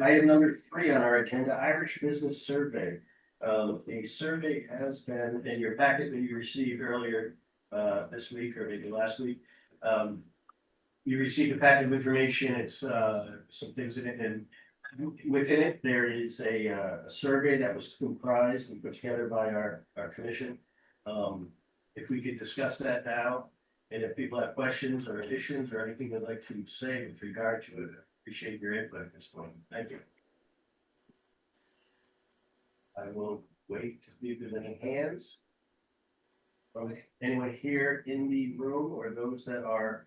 Item number 3 on our agenda, Irish Business Survey. The survey has been in your packet that you received earlier this week or maybe last week. You received a packet of information. It's some things in it, and within it there is a survey that was comprised and put together by our commission. If we could discuss that now, and if people have questions or additions or anything they'd like to say with regard to it, appreciate your input at this point. Thank you. I will wait to see if there's any hands from anyone here in the room or those that are.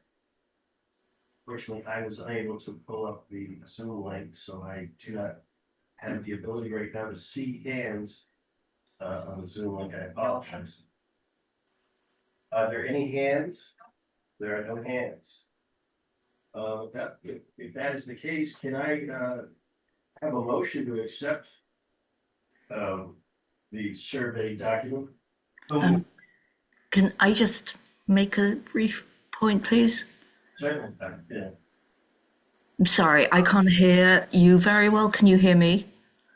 Fortunately, I was unable to pull up the Zoom link, so I do not have the ability right now to see hands on the Zoom link. I apologize. Are there any hands? There are no hands. If that is the case, can I have a motion to accept the survey document? Can I just make a brief point, please? Certainly, yeah. I'm sorry, I can't hear you very well. Can you hear me?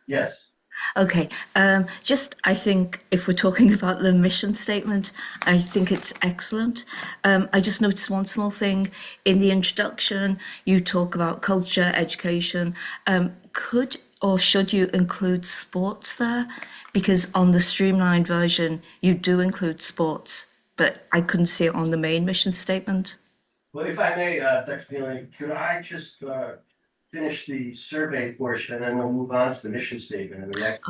Yes. Okay. I think if we're talking about the mission statement, I think it's excellent. I just noticed one small thing in the introduction. You talk about culture, education. Could or should you include sports there? Because on the streamlined version, you do include sports, but I couldn't see it on the main mission statement. Well, if I may, Dr. Peeling, could I just finish the survey portion and then we'll move on to the mission statement in the next.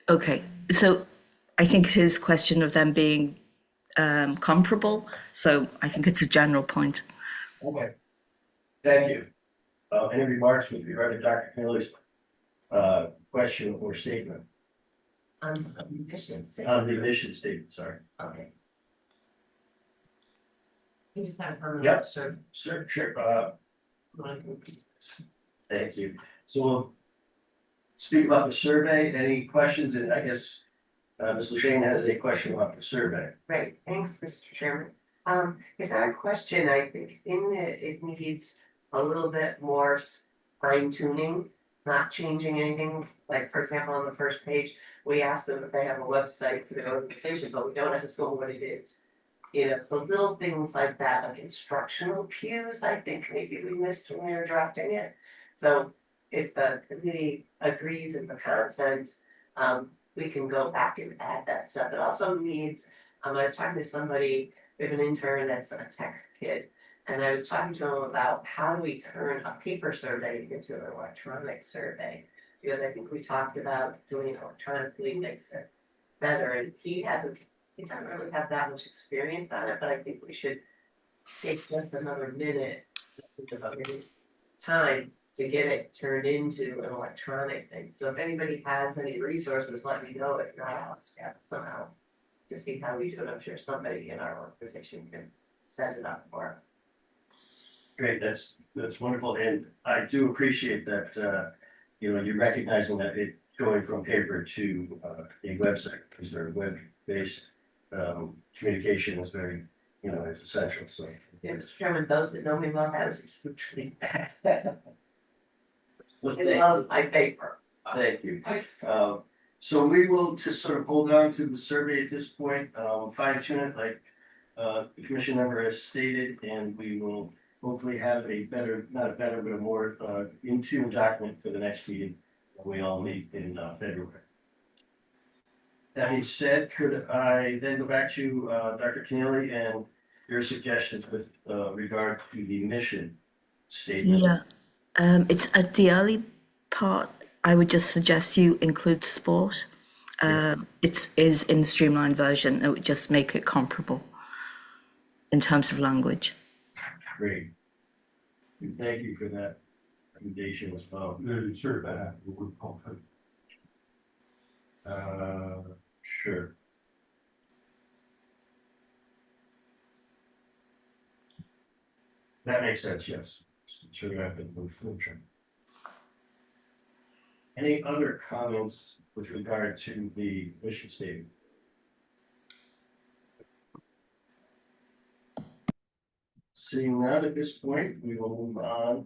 Okay, so I think it is a question of them being comparable. So I think it's a general point. Okay. Thank you. Any remarks with regard to Dr. Peeling's question or statement? On the mission statement. On the mission statement, sorry. Okay. You just had a comment. Yep. Sir. Sure. Thank you. So we'll speak about the survey. Any questions? And I guess Ms. Lashane has a question about the survey. Right, thanks, Mr. Chairman. Is that a question? I think it needs a little bit more fine tuning, not changing anything. Like, for example, on the first page, we asked them if they have a website for the organization, but we don't ask them what it is. You know, so little things like that, like instructional cues, I think maybe we missed when we were drafting it. So if the committee agrees in the content, we can go back and add that stuff. It also needs, I was talking to somebody, we have an intern that's a tech kid, and I was talking to him about how do we turn a paper survey into an electronic survey? Because I think we talked about doing it electronically makes it better, and he doesn't really have that much experience on it, but I think we should take just another minute, time to get it turned into an electronic thing. So if anybody has any resources, let me know. If not, I'll scout somehow to see how we do it. I'm sure somebody in our organization can set it up for us. Great, that's wonderful. And I do appreciate that, you're recognizing that it going from paper to a website, because they're web-based communication is very, it's essential. So Yeah, Mr. Chairman, those that know me well, that is a huge leap. well, I love my paper. thank you. So we will just sort of hold on to the survey at this point, fine tune it like the commission member has stated, and we will hopefully have a better, not a better, but a more in tune document for the next meeting when we all meet in February. That being said, could I then go back to Dr. Keneally and your suggestions with regard to the mission statement? Yeah, it's at the early part. I would just suggest you include sport. It is in the streamlined version. It would just make it comparable in terms of language. Great. And thank you for that recommendation as well. Sure, that would call for. Sure. That makes sense, yes. Sure, you have to move forward. Any other comments with regard to the mission statement? Seeing none at this point, we will move on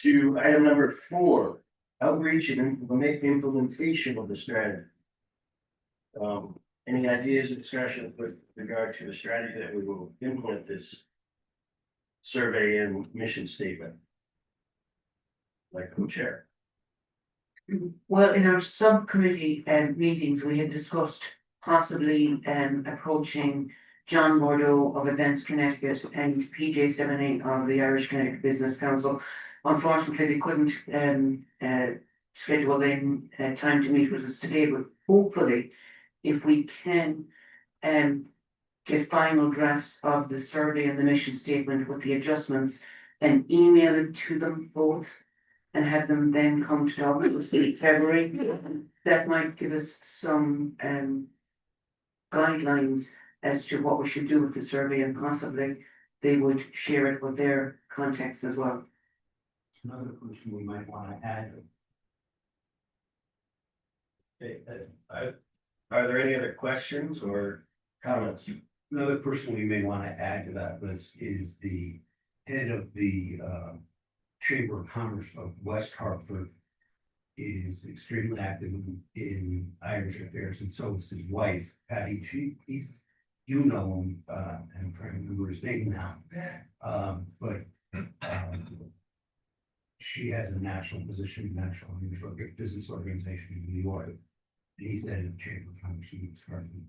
to item number 4, outreach and implementation of the strategy. Any ideas or discussion with regard to the strategy that we will implement this survey and mission statement? Like co-chair. Well, in our subcommittee meetings, we had discussed possibly approaching John Bordeaux of Advanced Connecticut and PJ 78 of the Irish Connecticut Business Council. Unfortunately, they couldn't schedule in time to meet with us today, but hopefully, if we can get final drafts of the survey and the mission statement with the adjustments and email it to them both and have them then come to Dublin, say February, that might give us some guidelines as to what we should do with the survey, and possibly they would share it with their contacts as well. Another person we might want to add. Okay, are there any other questions or comments? Another person we may want to add to that list is the head of the Chamber of Commerce of West Hartford. Is extremely active in Irish affairs, and so is his wife, Patty. He's, you know him, and I'm trying to remember his name now. But she has a national position, national business organization in New York. And he's head of the Chamber of Commerce in West Hartford.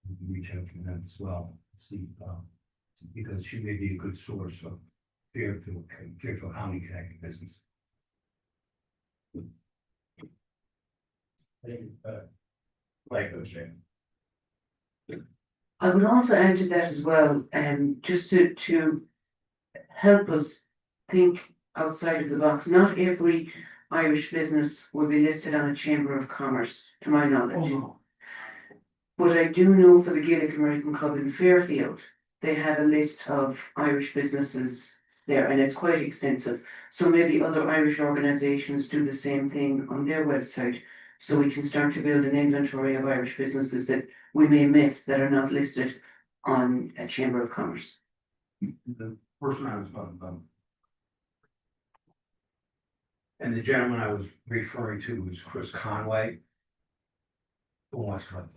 We can reach out to them as well, see, because she may be a good source of Fairfield County connected business. Like co-chair. I would also add to that as well, just to help us think outside of the box. Not every Irish business will be listed on a Chamber of Commerce, to my knowledge. But I do know for the Gaelic American Club in Fairfield, they have a list of Irish businesses there, and it's quite extensive. So maybe other Irish organisations do the same thing on their website. So we can start to build an inventory of Irish businesses that we may miss that are not listed on a Chamber of Commerce. The person I was talking about. And the gentleman I was referring to was Chris Conway. Who wants to?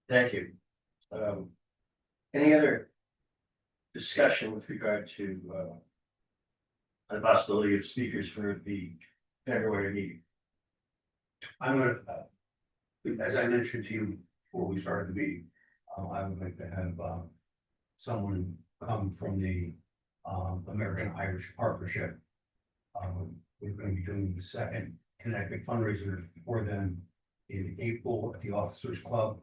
Thank you. Any other discussion with regard to the possibility of speakers for the February meeting? I'm gonna, as I mentioned to you before we started the meeting, I would like to have someone come from the American Irish Partnership. We're going to be doing the second Connecticut fundraiser for them in April at the Officers Club.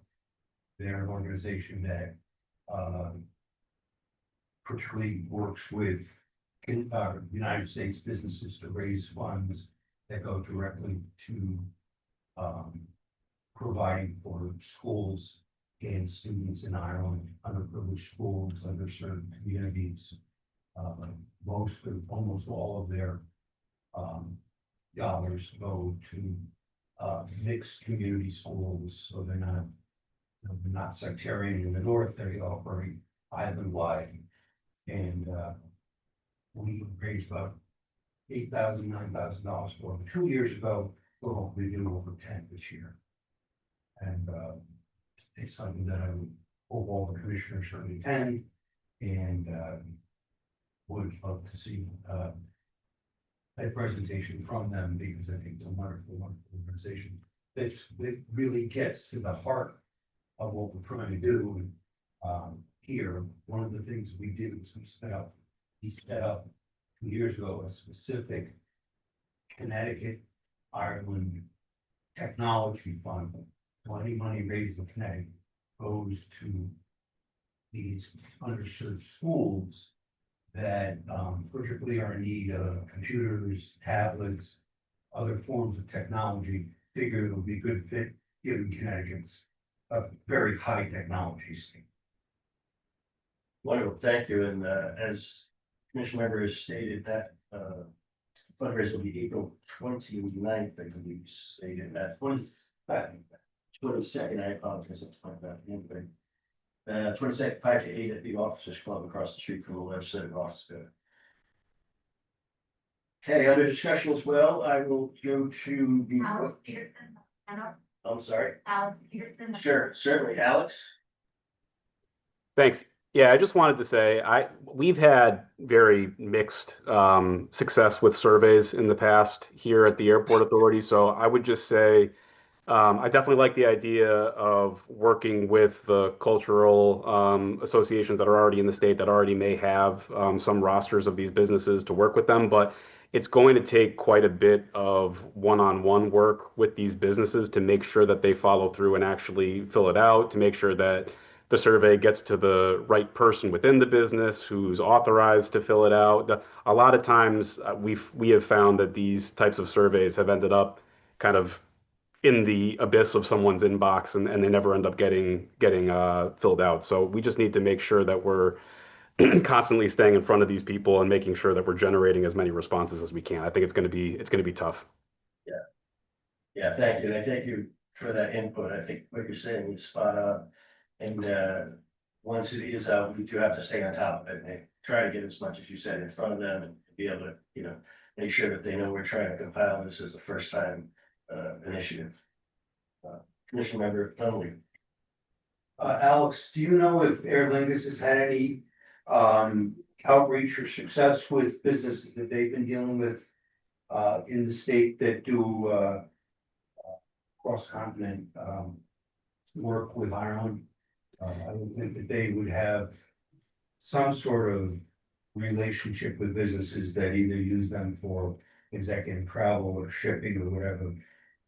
They're an organization that particularly works with United States businesses to raise funds that go directly to providing for schools and students in Ireland, underprivileged schools, underserved communities. Almost all of their dollars go to mixed community schools, so they're not sectarian in the north. They operate island-wide, and we raised about $8,000, $9,000 for them 2 years ago. We're hoping to do over 10 this year, and it's something that I would hope all the commissioners certainly attend, and would love to see a presentation from them, because I think it's a wonderful, wonderful organization that really gets to the heart of what we're trying to do. Here, one of the things we did was we set up 2 years ago a specific Connecticut Ireland technology fund. So any money raised in Connecticut goes to these underserved schools that particularly are in need of computers, tablets, other forms of technology. Figure it would be a good fit given Connecticut's a very high technology state. Wonderful, thank you. And as Commission member has stated, that fundraiser will be April 29th, I believe stated that 22nd, I apologize, it's like that. 22nd, 5 to 8 at the Officers Club across the street from the legislative office building. Okay, under discussion as well, I will go to the. Alex Peterson, I'm sorry. Alex Peterson. Sure, certainly, Alex. Thanks. Yeah, I just wanted to say we've had very mixed success with surveys in the past here at the Airport Authority. So I would just say I definitely like the idea of working with the cultural associations that are already in the state that already may have some rosters of these businesses to work with them. But it's going to take quite a bit of one-on-one work with these businesses to make sure that they follow through and actually fill it out, to make sure that the survey gets to the right person within the business who's authorized to fill it out. A lot of times we have found that these types of surveys have ended up kind of in the abyss of someone's inbox and they never end up getting filled out. So we just need to make sure that we're constantly staying in front of these people and making sure that we're generating as many responses as we can. I think it's going to be tough. Yeah, thank you. And I thank you for that input. I think what you're saying is spot on. And once it is out, we do have to stay on top of it and try to get as much as you said in front of them and be able to, make sure that they know we're trying to compile this as a first time initiative. Commission Member Donnelly. Alex, do you know if Aer Lingus has had any outreach or success with businesses that they've been dealing with in the state that do cross-continent work with Ireland? I would think that they would have some sort of relationship with businesses that either use them for executive travel or shipping or whatever.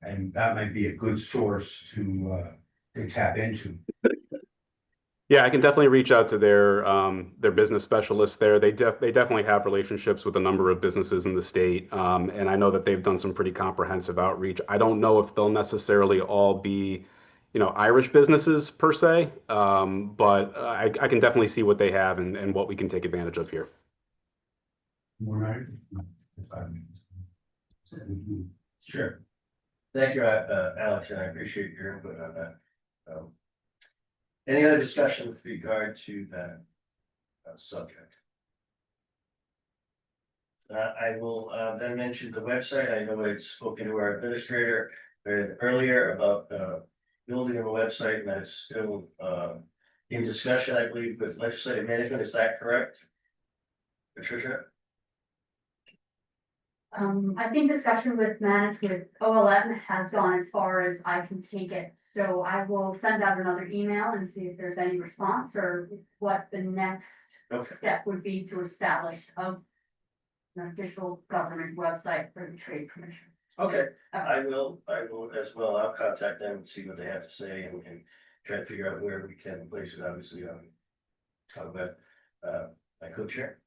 And that might be a good source to tap into. Yeah, I can definitely reach out to their business specialists there. They definitely have relationships with a number of businesses in the state, and I know that they've done some pretty comprehensive outreach. I don't know if they'll necessarily all be, Irish businesses per se, but I can definitely see what they have and what we can take advantage of here. Right. Sure. Thank you, Alex, and I appreciate your input on that. Any other discussion with regard to that subject? I will then mention the website. I know I'd spoken to our administrator earlier about building a website, and that is still in discussion, I believe, with legislative management. Is that correct, Patricia? I think discussion with management, OLM has gone as far as I can take it, so I will send out another email and see if there's any response or what the next Okay. step would be to establish an official government website for the Trade Commission. Okay, I will as well. I'll contact them and see what they have to say and try to figure out where we can place it, obviously, on my co-chair.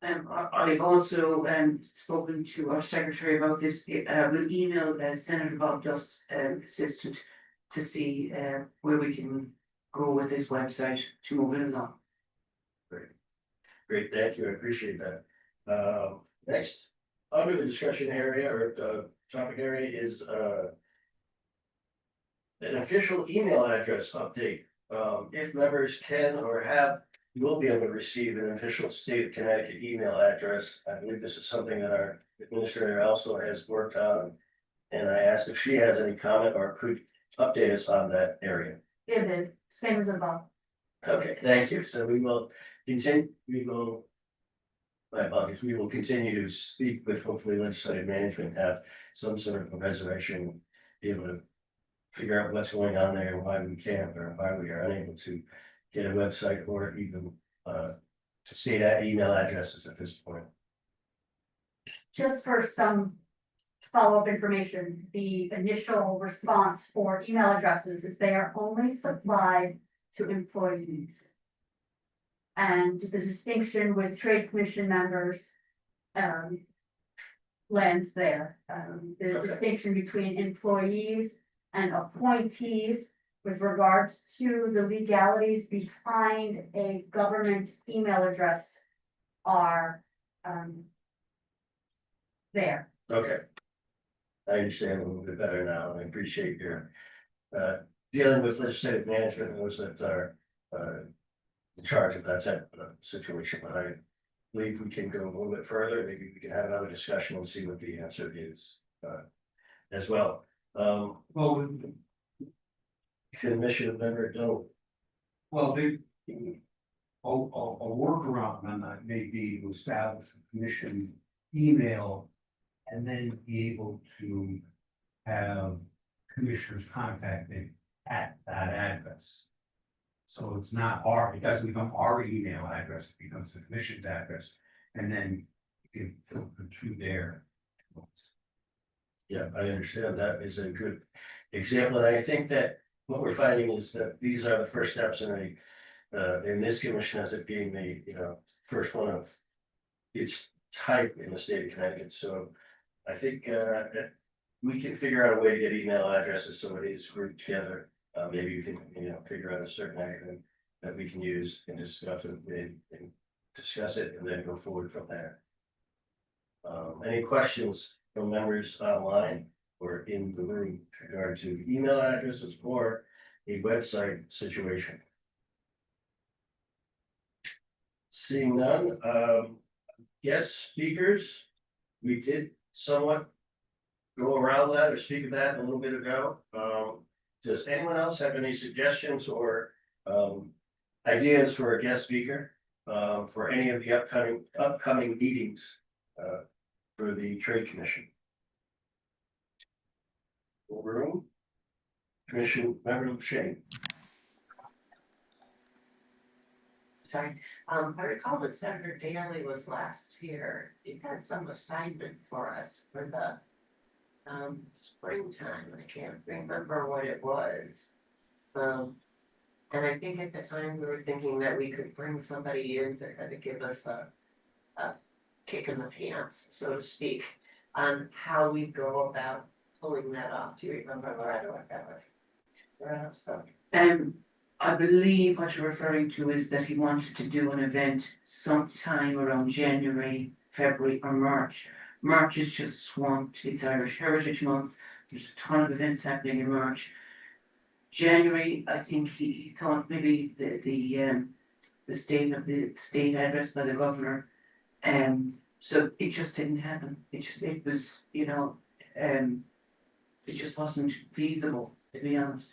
I've also spoken to our secretary about this. We'll email Senator Bob Duff's assistant to see where we can go with this website to move it along. Great, thank you. I appreciate that. Next, under the discussion area or topic area is an official email address update. If members can or you will be able to receive an official state of Connecticut email address. I believe this is something that our administrator also has worked on. And I asked if she has any comment or could update us on that area. It is, same as above. Okay, thank you. So we will continue, my apologies, we will continue to speak with hopefully legislative management, have some sort of a resurrection, be able to figure out what's going on there and why we can't or why we are unable to get a website or even to state that email addresses at this point. Just for some follow-up information, the initial response for email addresses is they are only supplied to employees. And the distinction with Trade Commission members lands there. The Okay. distinction between employees and appointees with regards to the legalities behind a government email address are there. Okay. I understand a little bit better now, and I appreciate your dealing with legislative management, those that are in charge of that type of situation, but I believe we can go a little bit further, maybe we can have another discussion and see what the answer is, as well. Well, Commission member Doe. well, a workaround on that may be to establish a commission email and then be able to have commissioners contacted at that address. So it's not it doesn't become our email address, it becomes the commission's address, and then you can filter through there. Yeah, I understand that is a good example, and I think that what we're finding is that these are the first steps in this commission as it being the, first one of its type in the state of Connecticut, so I think, we can figure out a way to get email addresses so it is grouped together. Maybe we can, figure out a certain acronym that we can use and discuss it and discuss it and then go forward from there. Any questions from members online or in the room with regard to email addresses or a website situation? Seeing none, guest speakers, we did somewhat go around that or speak of that a little bit ago. Does anyone else have any suggestions or ideas for a guest speaker for any of the upcoming meetings for the Trade Commission? Room, Commission Member Shane. Sorry, I recall when Senator Daley was last here, you had some assignment for us for the springtime, I can't remember what it was. And I think at the time we were thinking that we could bring somebody in to kind of give us a kick in the pants, so to speak, on how we go about pulling that off. Do you remember, Loretta, what that was? Loretta, so. I believe what you're referring to is that he wanted to do an event sometime around January, February or March. March is just swamped, it's Irish Heritage Month, there's a ton of events happening in March. January, I think he thought maybe the state address by the governor. So it just didn't happen, it was, it just wasn't feasible, to be honest.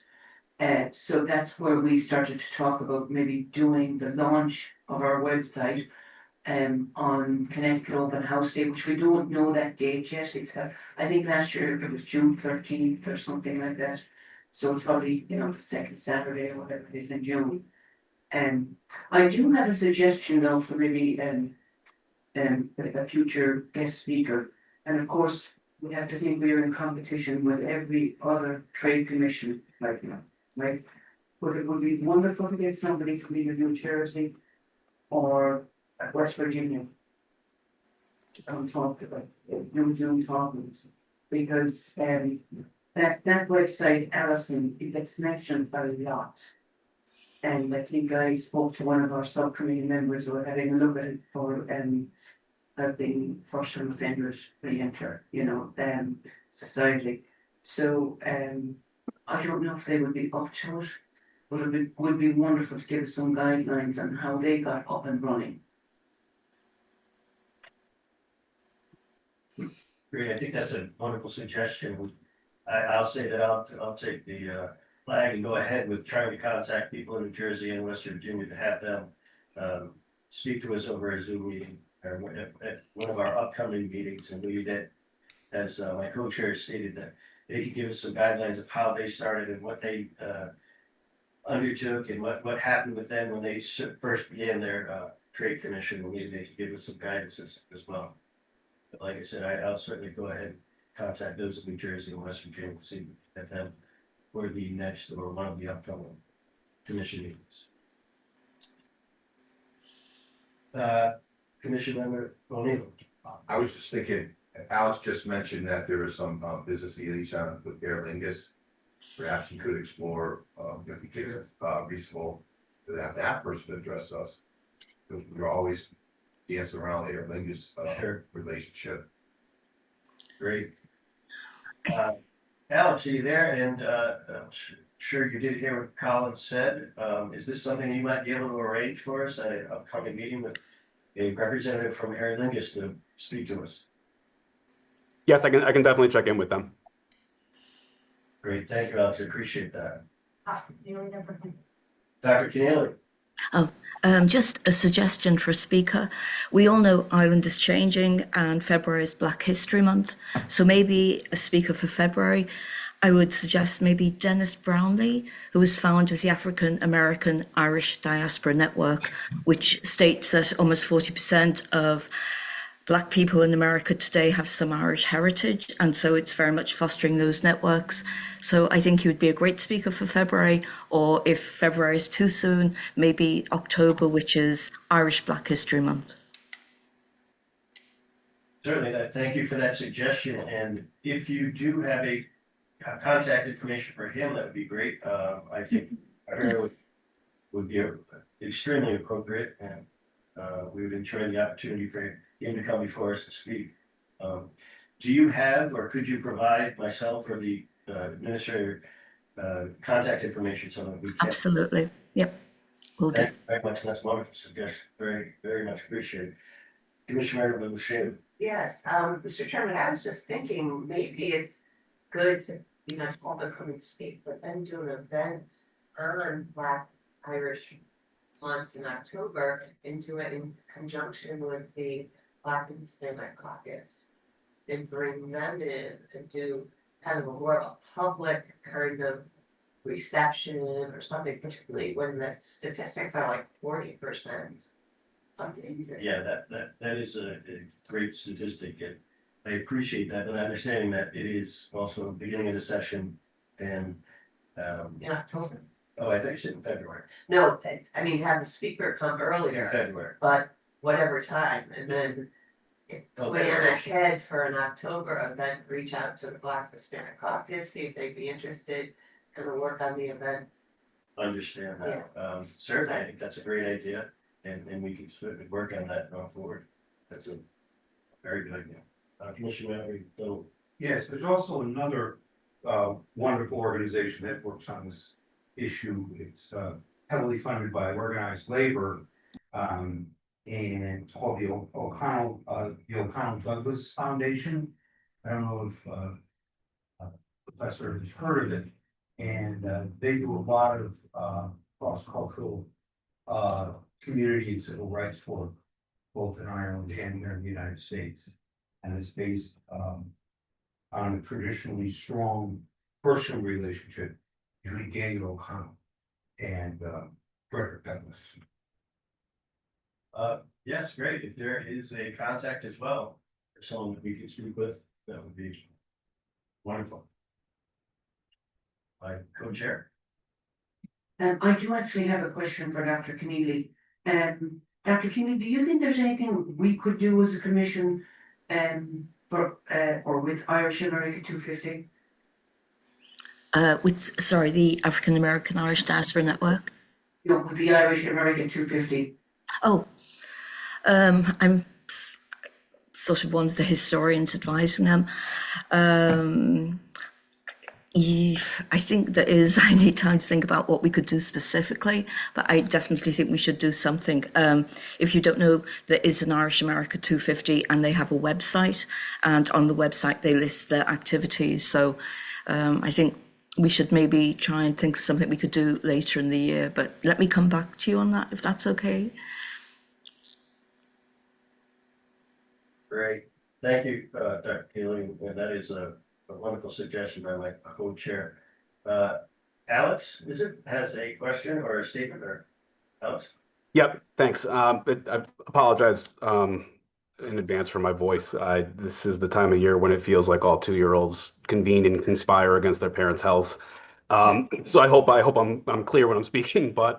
So that's where we started to talk about maybe doing the launch of our website on Connecticut Open House Day, which we don't know that date yet. I think last year it was June 13th or something like that. So it's probably, the second Saturday or whatever it is in June. I do have a suggestion though for maybe a future guest speaker. And of course, we have to think we are in competition with every other trade commission right now, right? But it would be wonderful to get somebody from either New Jersey or West Virginia to come talk about do Zoom talks, because that website, Allison, it gets mentioned a lot. And I think I spoke to one of our subcommittee members who were having a look at it for helping first-time offenders re-enter, society. So I don't know if they would be up to it, but it would be wonderful to give some guidelines on how they got up and running. Great, I think that's a wonderful suggestion. I'll say that I'll take the flag and go ahead with trying to contact people in New Jersey and West Virginia to have them speak to us over a Zoom meeting or at one of our upcoming meetings, and maybe that, as my co-chair stated, that they could give us some guidelines of how they started and what they undertook and what happened with them when they first began their trade commission. Maybe they could give us some guidance as well. But like I said, I'll certainly go ahead and contact those in New Jersey and West Virginia and see if them for the next or one of the upcoming commission meetings. Commission Member O'Neill. I was just thinking, Alex just mentioned that there is some business liaison with Aer Lingus. Perhaps you could explore if we think it's reasonable to have that person address us. Because we're always dancing around the Aer Lingus Sure. relationship. Great. Alex, are you there? And sure you did hear what Colin said. Is this something you might be able to arrange for us at an upcoming meeting with a representative from Aer Lingus to speak to us? Yes, I can definitely check in with them. Great, thank you, Alex, I appreciate that. You know, never- Dr. Keneally? Just a suggestion for a speaker. We all know Ireland is changing and February is Black History Month. So maybe a speaker for February. I would suggest maybe Dennis Brownlee, who was founder of the African American Irish Diaspora Network, which states that almost 40% of Black people in America today have some Irish heritage, and so it's very much fostering those networks. So I think he would be a great speaker for February, or if February is too soon, maybe October, which is Irish Black History Month. Certainly, thank you for that suggestion, and if you do have a contact information for him, that would be great. I think would be extremely appropriate, and we would enjoy the opportunity for him to come before us to speak. Do you have, or could you provide myself or the administrator contact information so that we can? Absolutely. Yep. Will do. Thank you very much. That's a wonderful suggestion. Very, very much appreciated. Commissioner Boucher. Yes, Mr. Chairman, I was just thinking, maybe it's good to, all them come and speak, but then do an event on Black Irish month in October and do it in conjunction with the Black and Hispanic Caucus. And bring them in and do kind of a more of a public kind of reception or something, particularly when the statistics are like 40%. Something. Yeah, that is a great statistic, and I appreciate that, and understanding that it is also the beginning of the session, and In October. oh, I think you said in February. No, I mean, have the speaker come In earlier, February. but whatever time, and then Okay. plan ahead for an October event, reach out to the Black Hispanic Caucus, see if they'd be interested, and work on the event. Understand that. Certainly, I think that's a great idea, and we can certainly work on that going forward. That's a very good idea. Commissioner Mallory, Little. Yes, there's also another wonderful organization that works on this issue. It's heavily funded by organized labor. And it's called the O'Connell Douglas Foundation. I don't know if Professor has heard of it. And they do a lot of cross-cultural community and civil rights work, both in Ireland and here in the United States. And it's based on a traditionally strong personal relationship between Daniel O'Connell and Frederick Douglass. Yes, great. If there is a contact as well, or someone that we can speak with, that would be wonderful. My co-chair. I do actually have a question for Dr. Keneally. Dr. Keneally, do you think there's anything we could do as a commission for or with Irish America 250? With the African American Irish Diaspora Network. No, with the Irish America 250. Oh, I'm sort of one of the historians advising them. I think I need time to think about what we could do specifically, but I definitely think we should do something. If you don't know, there is an Irish America 250 and they have a website, and on the website they list their activities. So I think we should maybe try and think of something we could do later in the year, but let me come back to you on that if that's okay. Great. Thank you, Dr. Keeling. And that is a wonderful suggestion by my co-chair. Alex, has a question or a statement, or Alex? Yep, thanks. But I apologize in advance for my voice. This is the time of year when it feels like all 2-year-olds convene and conspire against their parents' health. So I hope I'm clear when I'm speaking. But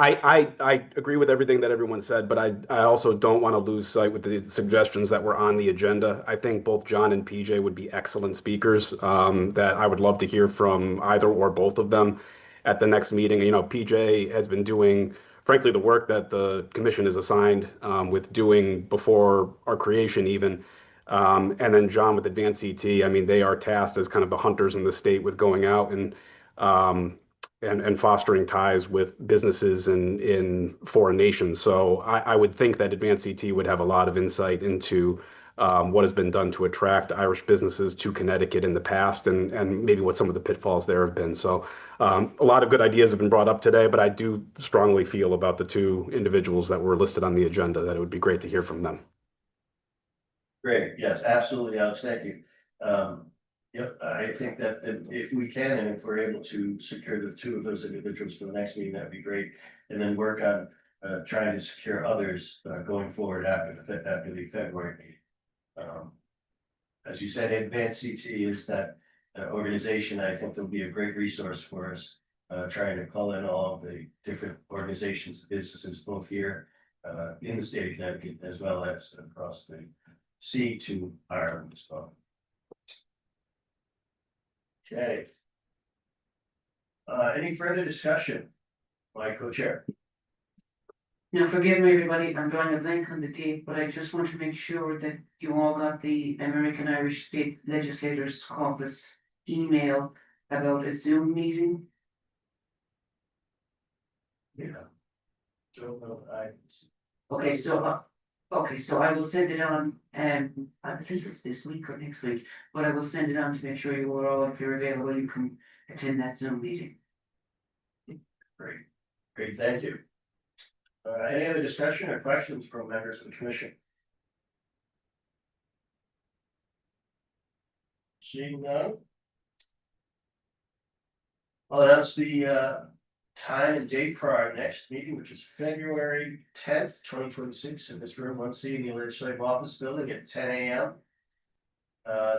I agree with everything that everyone said, but I also don't want to lose sight with the suggestions that were on the agenda. I think both John and PJ would be excellent speakers that I would love to hear from either or both of them at the next meeting. You know, PJ has been doing, frankly, the work that the commission is assigned with doing before our creation even. And then John with Advanced CT, I mean, they are tasked as kind of the hunters in the state with going out and and fostering ties with businesses in foreign nations. So I would think that Advanced CT would have a lot of insight into what has been done to attract Irish businesses to Connecticut in the past, and maybe what some of the pitfalls there have been. So a lot of good ideas have been brought up today, but I do strongly feel about the two individuals that were listed on the agenda that it would be great to hear from them. Great, yes, absolutely, Alex, thank you. Yep, I think that if we can, and if we're able to secure the two of those individuals for the next meeting, that'd be great. And then work on trying to secure others going forward after the February meeting. As you said, Advanced CT is that organization. I think they'll be a great resource for us. Trying to call in all of the different organizations, businesses, both here in the state of Connecticut as well as across the sea to Ireland as well. Okay. Any further discussion? My co-chair. Now, forgive me, everybody, I'm drawing a blank on the date, but I just want to make sure that you all got the American Irish State Legislators Caucus email about a Zoom meeting. Yeah. Don't know, Okay, so I will send it on, I believe it's this week or next week, but I will send it on to make sure you are all, if you're available, you can attend that Zoom meeting. Great, thank you. Any other discussion or questions from members of the commission? Seeing none. I'll announce the time and date for our next meeting, which is February 10th, 2026, in this room 1C in the Legislative Office Building at 10 a.m.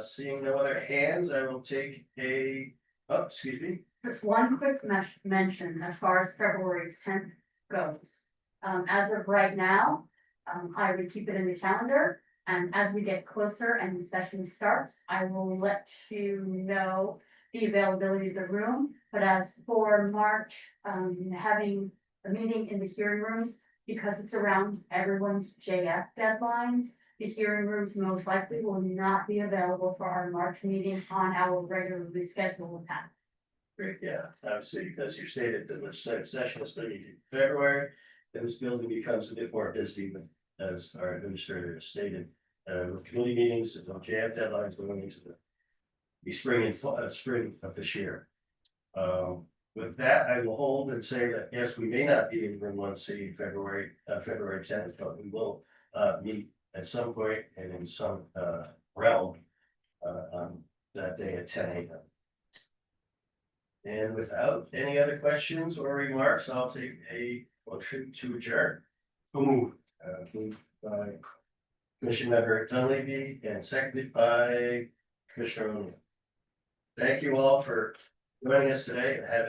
Seeing no other hands, I will take excuse me. Just one quick mention as far as February 10th goes. As of right now, I would keep it in the calendar, and as we get closer and the session starts, I will let you know the availability of the room. But as for March, having a meeting in the hearing rooms, because it's around everyone's JF deadlines, the hearing rooms most likely will not be available for our March meeting on our regularly scheduled time. Great, yeah, obviously, because you stated the legislative session is going to be in February, then this building becomes a bit more busy, but as our administrator has stated, with committee meetings and JF deadlines going into the spring and spring of this year. With that, I will hold and say that yes, we may not be in room 1C February 10th, but we will meet at some point and in some realm on that day at 10 a.m. And without any other questions or remarks, I'll take a motion to adjourn. Moved by Commissioner Member Dunleavy and seconded by Commissioner O'Neill. Thank you all for joining us today and have